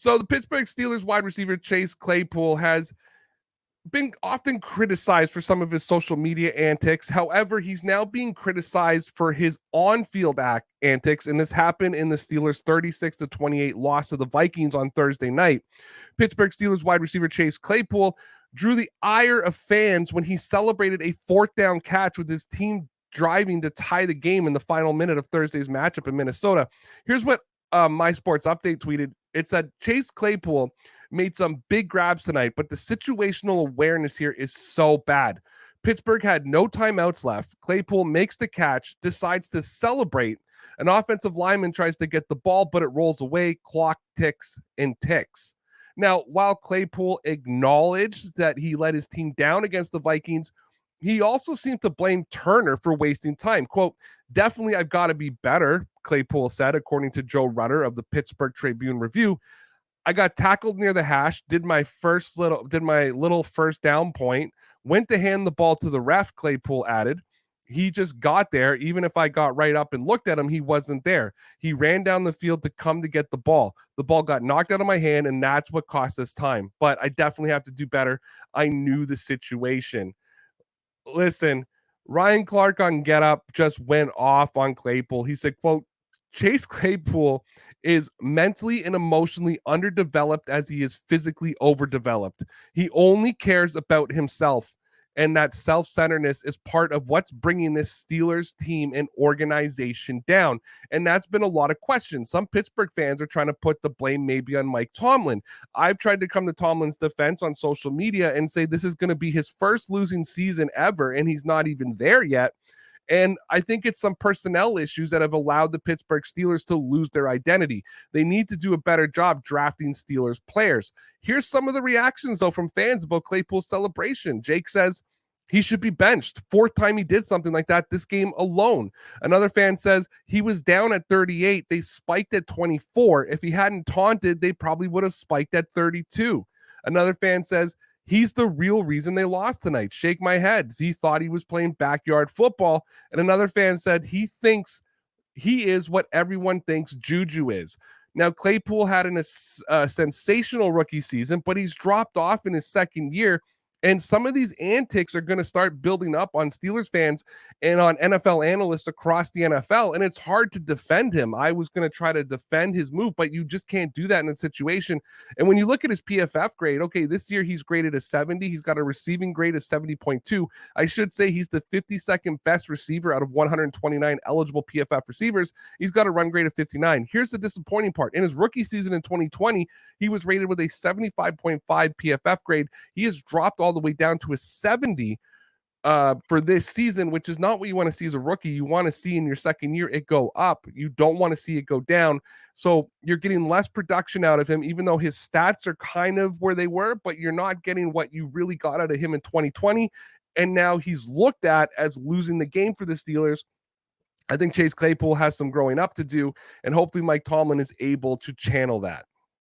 So the Pittsburgh Steelers wide receiver Chase Claypool has been often criticized for some of his social media antics. However, he's now being criticized for his on-field antics, and this happened in the Steelers' 36-28 loss to the Vikings on Thursday night. Pittsburgh Steelers wide receiver Chase Claypool drew the ire of fans when he celebrated a fourth down catch with his team driving to tie the game in the final minute of Thursday's matchup in Minnesota. Here's what My Sports Update tweeted. It said Chase Claypool made some big grabs tonight, but the situational awareness here is so bad. Pittsburgh had no timeouts left. Claypool makes the catch, decides to celebrate. An offensive lineman tries to get the ball, but it rolls away. Clock ticks and ticks. Now, while Claypool acknowledged that he let his team down against the Vikings, he also seemed to blame Turner for wasting time. Quote, definitely I've got to be better, Claypool said, according to Joe Rutter of the Pittsburgh Tribune Review. I got tackled near the hash, did my little first down point, went to hand the ball to the ref, Claypool added. He just got there. Even if I got right up and looked at him, he wasn't there. He ran down the field to come to get the ball. The ball got knocked out of my hand, and that's what cost us time. But I definitely have to do better. I knew the situation. Listen, Ryan Clark on Get Up just went off on Claypool. He said, quote, Chase Claypool is mentally and emotionally underdeveloped as he is physically overdeveloped. He only cares about himself, and that self-centeredness is part of what's bringing this Steelers team and organization down. And that's been a lot of questions. Some Pittsburgh fans are trying to put the blame maybe on Mike Tomlin. I've tried to come to Tomlin's defense on social media and say this is going to be his first losing season ever, and he's not even there yet. And I think it's some personnel issues that have allowed the Pittsburgh Steelers to lose their identity. They need to do a better job drafting Steelers players. Here's some of the reactions, though, from fans about Claypool's celebration. Jake says he should be benched. Fourth time he did something like that this game alone. Another fan says he was down at 38. They spiked at 24. If he hadn't taunted, they probably would have spiked at 32. Another fan says he's the real reason they lost tonight. Shake my head. He thought he was playing backyard football. And another fan said he thinks he is what everyone thinks Juju is. Now, Claypool had a sensational rookie season, but he's dropped off in his second year. And some of these antics are going to start building up on Steelers fans and on NFL analysts across the NFL. And it's hard to defend him. I was going to try to defend his move, but you just can't do that in a situation. And when you look at his PFF grade, okay, this year he's graded a 70. He's got a receiving grade of 70.2. I should say he's the 52nd best receiver out of 129 eligible PFF receivers. He's got a run grade of 59. Here's the disappointing part. In his rookie season in 2020, he was rated with a 75.5 PFF grade. He has dropped all the way down to a 70 for this season, which is not what you want to see as a rookie. You want to see in your second year it go up. You don't want to see it go down. So you're getting less production out of him, even though his stats are kind of where they were, but you're not getting what you really got out of him in 2020. And now he's looked at as losing the game for the Steelers. I think Chase Claypool has some growing up to do, and hopefully Mike Tomlin is able to channel that.